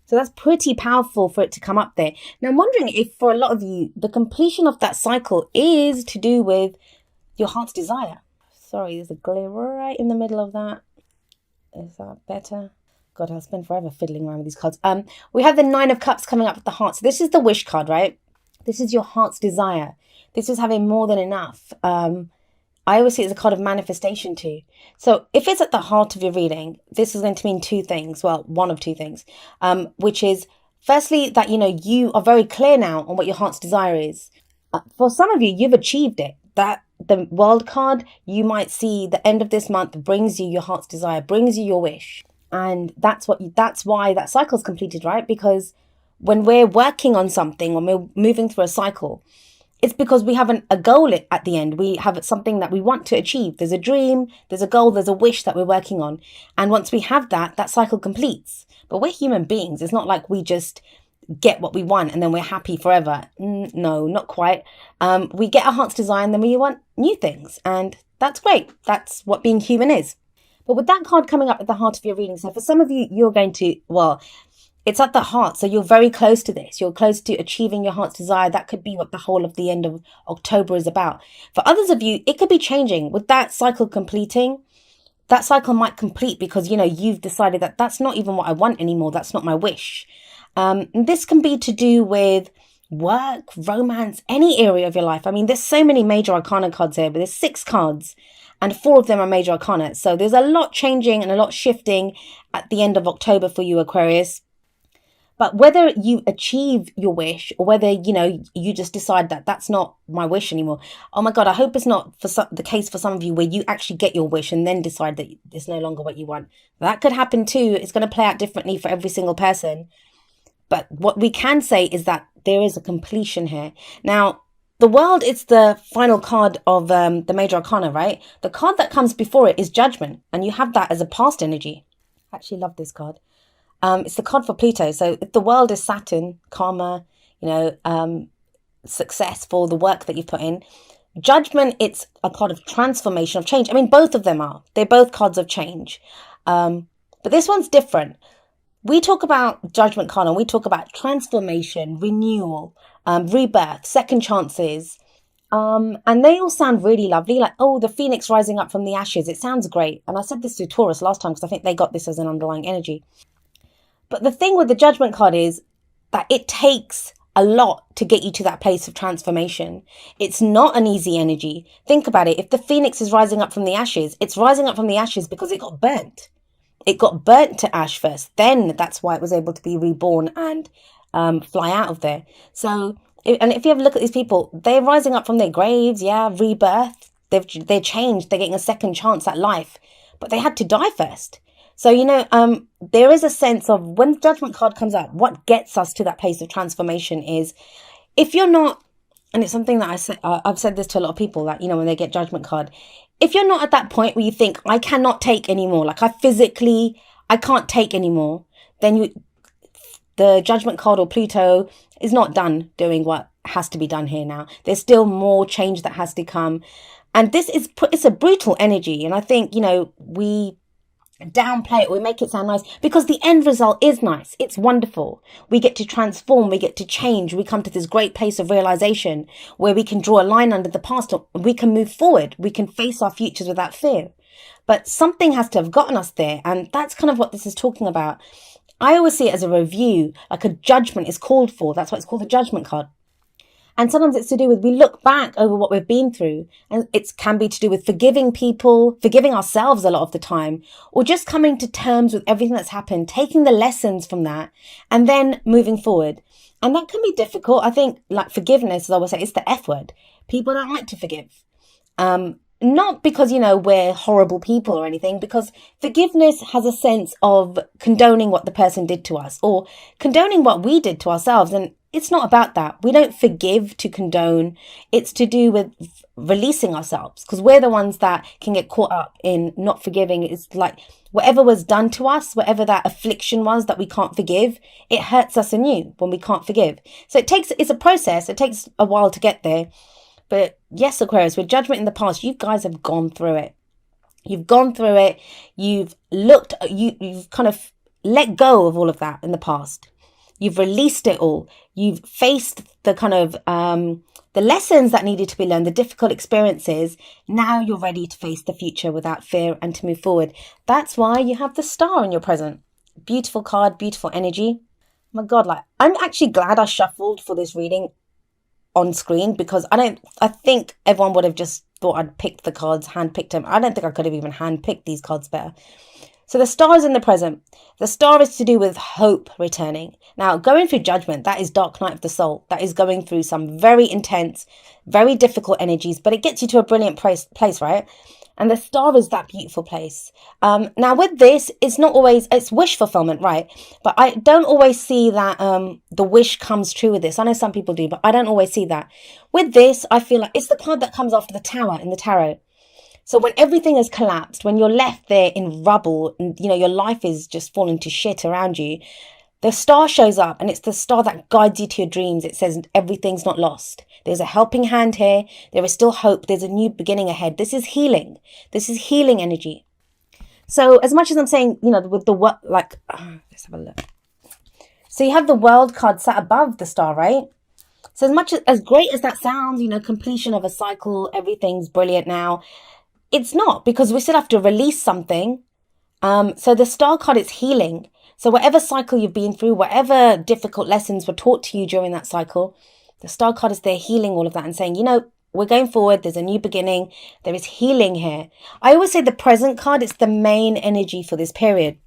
So that's pretty powerful for it to come up there. Now, I'm wondering if for a lot of you, the completion of that cycle is to do with your heart's desire. Sorry, there's a glare right in the middle of that. Is that better? God, I'll spend forever fiddling around with these cards. We have the Nine of Cups coming up with the heart. So this is the wish card, right? This is your heart's desire. This is having more than enough. I always see it as a card of manifestation too. So if it's at the heart of your reading, this is going to mean two things. Well, one of two things, which is firstly that, you are very clear now on what your heart's desire is. For some of you, you've achieved it. That the World card, you might see the end of this month brings you your heart's desire, brings you your wish. And that's why that cycle's completed, right? Because when we're working on something, when we're moving through a cycle, it's because we have a goal at the end. We have something that we want to achieve. There's a dream, there's a goal, there's a wish that we're working on. And once we have that cycle completes. But we're human beings. It's not like we just get what we want and then we're happy forever. No, not quite. We get our heart's desire and then we want new things. And that's great. That's what being human is. But with that card coming up at the heart of your reading, so for some of you, you're going to, it's at the heart. So you're very close to this. You're close to achieving your heart's desire. That could be what the whole of the end of October is about. For others of you, it could be changing. With that cycle completing, that cycle might complete because, you've decided that that's not even what I want anymore. That's not my wish. This can be to do with work, romance, any area of your life. I mean, there's so many major arcana cards here, but there's 6 cards and 4 of them are major arcana. So there's a lot changing and a lot shifting at the end of October for you, Aquarius. But whether you achieve your wish or whether, you just decide that that's not my wish anymore. Oh my God, I hope it's not the case for some of you where you actually get your wish and then decide that it's no longer what you want. That could happen too. It's going to play out differently for every single person. But what we can say is that there is a completion here. Now, the World, it's the final card of the Major Arcana, right? The card that comes before it is Judgment. And you have that as a past energy. I actually love this card. It's the card for Pluto. So if the World is Saturn, karma, successful, the work that you've put in. Judgment, it's a card of transformation, of change. I mean, both of them are. They're both cards of change. But this one's different. We talk about Judgment card and we talk about transformation, renewal, rebirth, second chances. And they all sound really lovely. Like, the phoenix rising up from the ashes. It sounds great. And I said this to Taurus last time because I think they got this as an underlying energy. But the thing with the Judgment card is that it takes a lot to get you to that place of transformation. It's not an easy energy. Think about it. If the phoenix is rising up from the ashes, it's rising up from the ashes because it got burnt. It got burnt to ash first. Then that's why it was able to be reborn and fly out of there. So, if you have a look at these people, they're rising up from their graves. Yeah, rebirth. They're changed. They're getting a second chance at life. But they had to die first. So, there is a sense of when the Judgment card comes out, what gets us to that place of transformation is if you're not, and it's something that I've said this to a lot of people that, when they get Judgment card, if you're not at that point where you think, I cannot take anymore, like I can't take anymore, then the Judgment card or Pluto is not done doing what has to be done here now. There's still more change that has to come. And it's a brutal energy. And I think, we downplay it, we make it sound nice because the end result is nice. It's wonderful. We get to transform, we get to change, we come to this great place of realization where we can draw a line under the past, we can move forward, we can face our futures without fear. But something has to have gotten us there, and that's kind of what this is talking about. I always see it as a review, like a judgment is called for. That's why it's called the Judgment card. And sometimes it's to do with, we look back over what we've been through, and it can be to do with forgiving people, forgiving ourselves a lot of the time, or just coming to terms with everything that's happened, taking the lessons from that and then moving forward. And that can be difficult. I think like forgiveness, as I always say, it's the F word. People don't like to forgive. Not because, we're horrible people or anything, because forgiveness has a sense of condoning what the person did to us or condoning what we did to ourselves. And it's not about that. We don't forgive to condone. It's to do with releasing ourselves because we're the ones that can get caught up in not forgiving. It's like whatever was done to us, whatever that affliction was that we can't forgive, it hurts us anew when we can't forgive. So it's a process. It takes a while to get there. But yes, Aquarius, with Judgment in the past, you guys have gone through it. You've gone through it. You've kind of let go of all of that in the past. You've released it all. You've faced the kind of the lessons that needed to be learned, the difficult experiences. Now you're ready to face the future without fear and to move forward. That's why you have the Star in your present. Beautiful card, beautiful energy. Oh my God, like I'm actually glad I shuffled for this reading on screen, because I think everyone would have just thought I'd picked the cards, handpicked them. I don't think I could have even handpicked these cards better. So the Star is in the present. The Star is to do with hope returning. Now, going through Judgment, that is dark night of the soul. That is going through some very intense, very difficult energies, but it gets you to a brilliant place, right? And the Star is that beautiful place. Now with this, it's not always, it's wish fulfillment, right? But I don't always see that the wish comes true with this. I know some people do, but I don't always see that. With this, I feel like it's the card that comes after the Tower in the tarot. So when everything has collapsed, when you're left there in rubble and, you know, your life is just falling to shit around you, the Star shows up, and it's the Star that guides you to your dreams. It says everything's not lost. There's a helping hand here. There is still hope. There's a new beginning ahead. This is healing. This is healing energy. So as much as I'm saying, you know, with the what, like, let's have a look. So you have the World card sat above the Star, right? So as great as that sounds, you know, completion of a cycle, everything's brilliant now. It's not, because we still have to release something. So the Star card is healing. So whatever cycle you've been through, whatever difficult lessons were taught to you during that cycle, the Star card is there healing all of that and saying, you know, we're going forward. There's a new beginning. There is healing here. I always say the present card, it's the main energy for this period.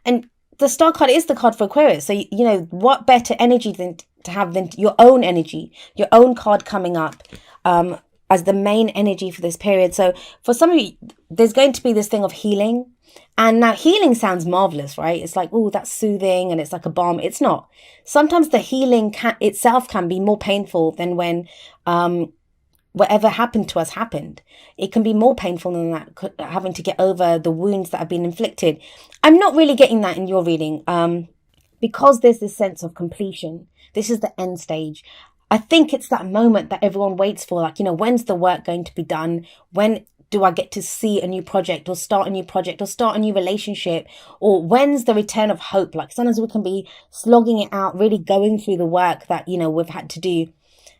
And the Star card is the card for Aquarius. So, you know, what better energy than to have than your own energy, your own card coming up as the main energy for this period. So for some of you, there's going to be this thing of healing. And now healing sounds marvelous, right? It's like, oh, that's soothing and it's like a balm. It's not. Sometimes the healing itself can be more painful than when whatever happened to us happened. It can be more painful than that, having to get over the wounds that have been inflicted. I'm not really getting that in your reading because there's this sense of completion. This is the end stage. I think it's that moment that everyone waits for, like, you know, when's the work going to be done? When do I get to see a new project or start a new project or start a new relationship? Or when's the return of hope? Like sometimes we can be slogging it out, really going through the work that, you know, we've had to do.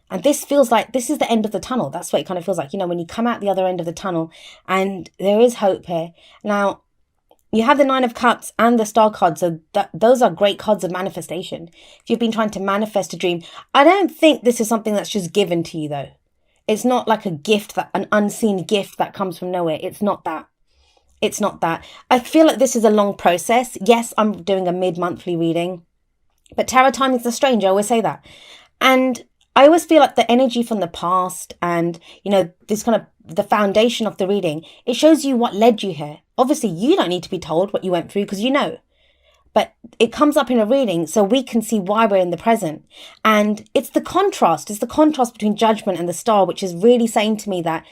And this feels like this is the end of the tunnel. That's what it kind of feels like, you know, when you come out the other end of the tunnel, and there is hope here. Now, you have the Nine of Cups and the Star card. So those are great cards of manifestation. If you've been trying to manifest a dream, I don't think this is something that's just given to you, though. It's not like a gift, an unseen gift that comes from nowhere. It's not that. It's not that. I feel like this is a long process. Yes, I'm doing a mid-monthly reading, but tarot timings are strange. I always say that. And I always feel like the energy from the past and, you know, this kind of the foundation of the reading, it shows you what led you here. Obviously, you don't need to be told what you went through because you know. But it comes up in a reading so we can see why we're in the present. And it's the contrast. It's the contrast between Judgment and the Star, which is really saying to me that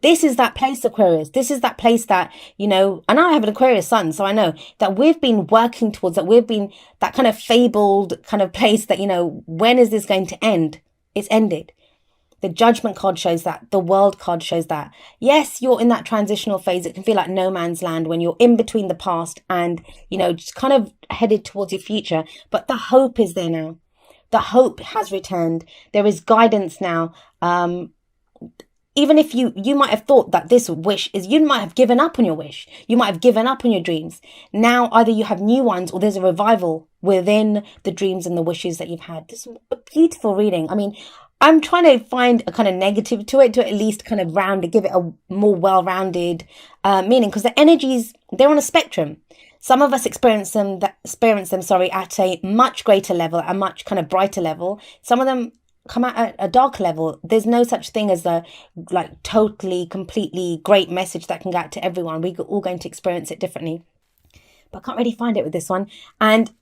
this is that place, Aquarius. This is that place that, you know, and I have an Aquarius sun, so I know that we've been working towards, that we've been that kind of fabled kind of place that, you know, when is this going to end? It's ended. The Judgment card shows that. The World card shows that. Yes, you're in that transitional phase. It can feel like no man's land when you're in between the past and, you know, just kind of headed towards your future. But the hope is there now. The hope has returned. There is guidance now. Even if you might have thought that this wish is, you might have given up on your wish. You might have given up on your dreams. Now, either you have new ones or there's a revival within the dreams and the wishes that you've had. This is a beautiful reading. I mean, I'm trying to find a kind of negative to it, to at least kind of give it a more well-rounded meaning, because the energies, they're on a spectrum. Some of us experience them at a much greater level, a much kind of brighter level. Some of them come out at a dark level. There's no such thing as a like totally, completely great message that can get out to everyone. We're all going to experience it differently. But I can't really find it with this one. And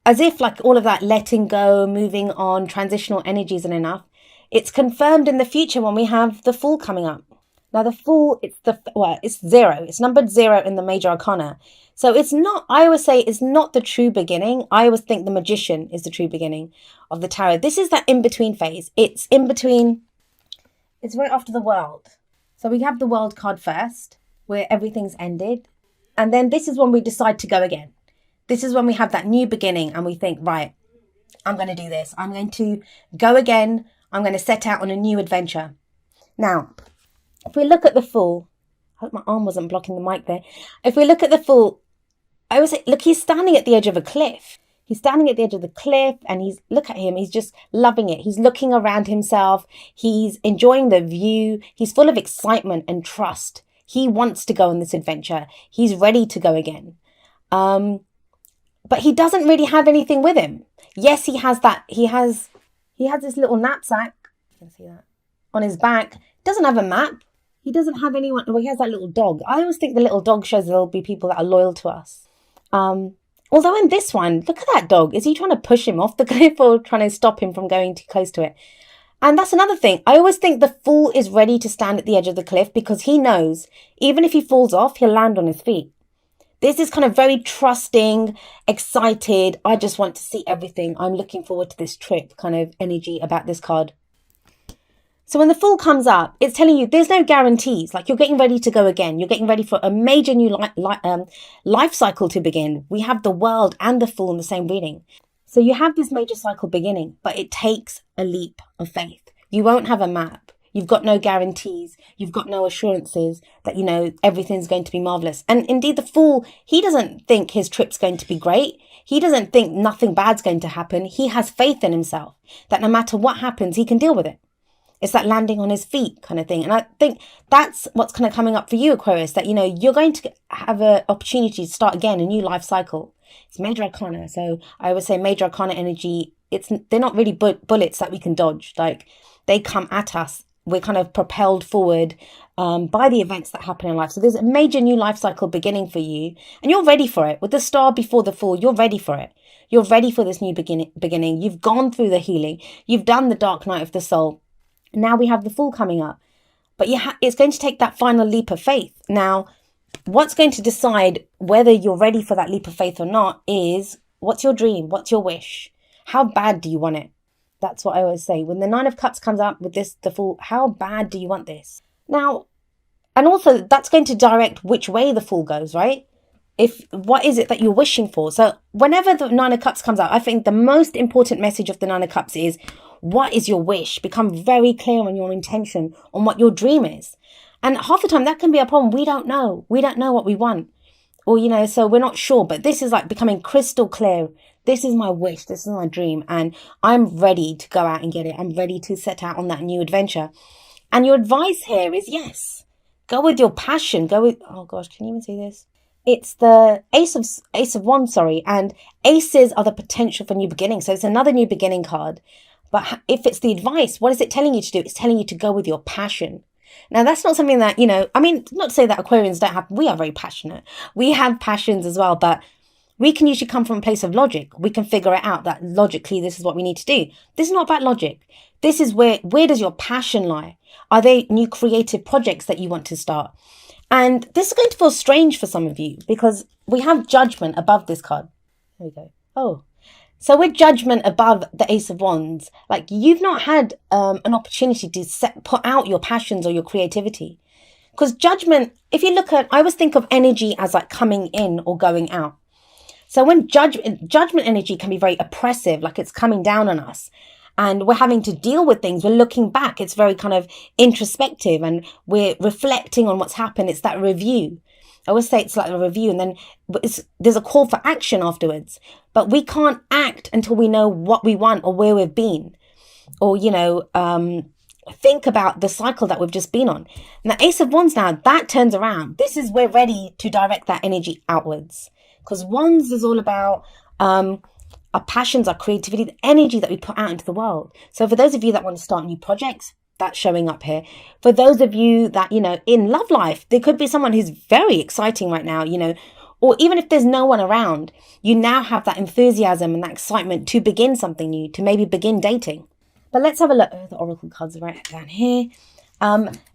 as if like all of that letting go, moving on, transitional energy isn't enough, it's confirmed in the future when we have the Fool coming up. Now the Fool, it's 0. It's numbered 0 in the major arcana. So it's not, I always say it's not the true beginning. I always think the Magician is the true beginning of the tarot. This is that in-between phase. It's in between, it's right after the World. So we have the World card first, where everything's ended. And then this is when we decide to go again. This is when we have that new beginning and we think, right, I'm going to do this. I'm going to go again. I'm going to set out on a new adventure. Now, if we look at the Fool, I hope my arm wasn't blocking the mic there. If we look at the Fool, I always say, look, he's standing at the edge of a cliff. He's standing at the edge of the cliff and look at him. He's just loving it. He's looking around himself. He's enjoying the view. He's full of excitement and trust. He wants to go on this adventure. He's ready to go again. But he doesn't really have anything with him. Yes, he has that. He has this little knapsack. You can see that on his back. Doesn't have a map. He doesn't have anyone. Well, he has that little dog. I always think the little dog shows there'll be people that are loyal to us. Although in this one, look at that dog. Is he trying to push him off the cliff or trying to stop him from going too close to it? And that's another thing. I always think the Fool is ready to stand at the edge of the cliff because he knows even if he falls off, he'll land on his feet. This is kind of very trusting, excited. I just want to see everything. I'm looking forward to this trip kind of energy about this card. So when the Fool comes up, it's telling you there's no guarantees. Like you're getting ready to go again. You're getting ready for a major new life cycle to begin. We have the World and the Fool in the same reading. So you have this major cycle beginning, but it takes a leap of faith. You won't have a map. You've got no guarantees. You've got no assurances that, everything's going to be marvelous. And indeed, the Fool, he doesn't think his trip's going to be great. He doesn't think nothing bad's going to happen. He has faith in himself that no matter what happens, he can deal with it. It's that landing on his feet kind of thing. And I think that's what's kind of coming up for you, Aquarius, that, you're going to have an opportunity to start again, a new life cycle. It's major arcana. So I always say major arcana energy, they're not really bullets that we can dodge. Like they come at us. We're kind of propelled forward by the events that happen in life. So there's a major new life cycle beginning for you and you're ready for it. With the Star before the Fool, you're ready for it. You're ready for this new beginning. You've gone through the healing. You've done the dark night of the soul. Now we have the Fool coming up. But it's going to take that final leap of faith. Now, what's going to decide whether you're ready for that leap of faith or not is what's your dream? What's your wish? How bad do you want it? That's what I always say. When the Nine of Cups comes up with the Fool, how bad do you want this? Now, and also that's going to direct which way the Fool goes, right? What is it that you're wishing for? So whenever the Nine of Cups comes out, I think the most important message of the Nine of Cups is, what is your wish? Become very clear on your intention, on what your dream is. And half the time that can be a problem. We don't know. We don't know what we want. Or, so we're not sure. But this is like becoming crystal clear. This is my wish. This is my dream. And I'm ready to go out and get it. I'm ready to set out on that new adventure. And your advice here is, yes, go with your passion. Oh gosh, can you even see this? It's the Ace of Wands, and aces are the potential for new beginning. So it's another new beginning card. But if it's the advice, what is it telling you to do? It's telling you to go with your passion. Now, that's not something that, not to say that Aquarians don't have, we are very passionate. We have passions as well, but we can usually come from a place of logic. We can figure it out that logically, this is what we need to do. This is not about logic. This is where does your passion lie? Are there new creative projects that you want to start? And this is going to feel strange for some of you because we have Judgment above this card. There we go. Oh, so with Judgment above the Ace of Wands, like you've not had an opportunity to put out your passions or your creativity. Because Judgment, if you look at, I always think of energy as like coming in or going out. So when judgment energy can be very oppressive, like it's coming down on us and we're having to deal with things. We're looking back. It's very kind of introspective and we're reflecting on what's happened. It's that review. I always say it's like a review and then there's a call for action afterwards. But we can't act until we know what we want or where we've been or, think about the cycle that we've just been on. And the Ace of Wands now, that turns around. This is we're ready to direct that energy outwards. Because Wands is all about our passions, our creativity, the energy that we put out into the world. So for those of you that want to start new projects, that's showing up here. For those of you that, in love life, there could be someone who's very exciting right now, or even if there's no one around, you now have that enthusiasm and that excitement to begin something new, to maybe begin dating. But let's have a look. Oh, the Oracle cards are right down here.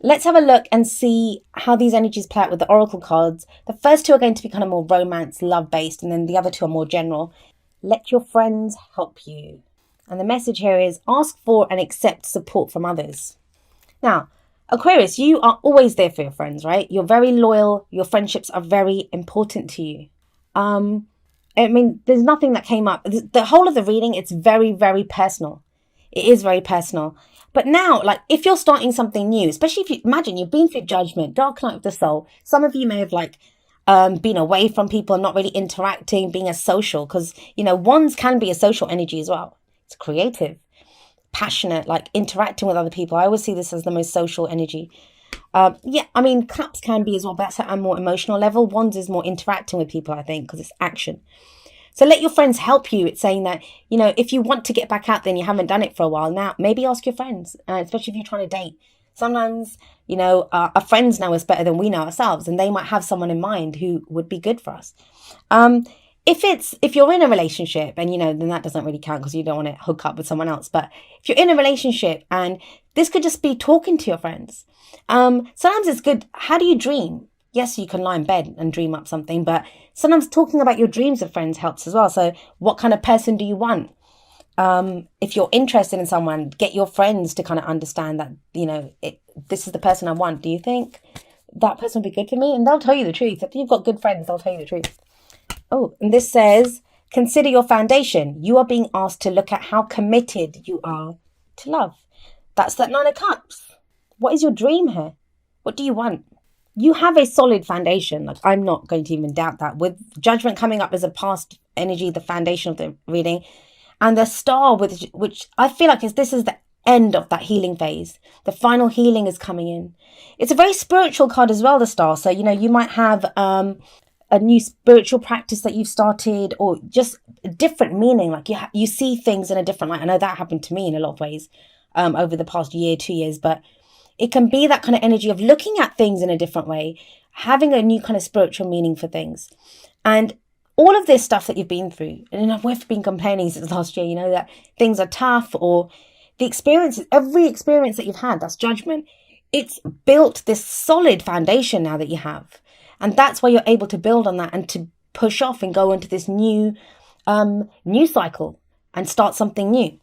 Let's have a look and see how these energies play out with the Oracle cards. The first two are going to be kind of more romance, love-based, and then the other two are more general. Let your friends help you. And the message here is ask for and accept support from others. Now, Aquarius, you are always there for your friends, right? You're very loyal. Your friendships are very important to you. I mean, there's nothing that came up. The whole of the reading, it's very, very personal. It is very personal. But now, like, if you're starting something new, especially if you imagine you've been through judgment, dark night of the soul, some of you may have like been away from people, not really interacting, being a social, because wands can be a social energy as well. It's creative, passionate, like interacting with other people. I always see this as the most social energy. Yeah, I mean, cups can be as well, but that's at a more emotional level. Wands is more interacting with people, I think, because it's action. So let your friends help you. It's saying that, if you want to get back out there and you haven't done it for a while now, maybe ask your friends, especially if you're trying to date. Sometimes, our friends know us better than we know ourselves, and they might have someone in mind who would be good for us. If you're in a relationship and, then that doesn't really count because you don't want to hook up with someone else. But if you're in a relationship, and this could just be talking to your friends. Sometimes it's good. How do you dream? Yes, you can lie in bed and dream up something, but sometimes talking about your dreams with friends helps as well. So what kind of person do you want? If you're interested in someone, get your friends to kind of understand that, this is the person I want. Do you think that person would be good for me? And they'll tell you the truth. If you've got good friends, they'll tell you the truth. Oh, and this says, consider your foundation. You are being asked to look at how committed you are to love. That's that Nine of Cups. What is your dream here? What do you want? You have a solid foundation. Like, I'm not going to even doubt that. With judgment coming up as a past energy, the foundation of the reading, and the star, which I feel like this is the end of that healing phase. The final healing is coming in. It's a very spiritual card as well, the star. So, you might have a new spiritual practice that you've started, or just a different meaning. Like you see things in a different light. I know that happened to me in a lot of ways over the past year, 2 years, but it can be that kind of energy of looking at things in a different way, having a new kind of spiritual meaning for things. And all of this stuff that you've been through, and we've been complaining since last year, that things are tough, or the experiences, every experience that you've had, that's judgment. It's built this solid foundation now that you have. And that's why you're able to build on that and to push off and go into this new cycle and start something new.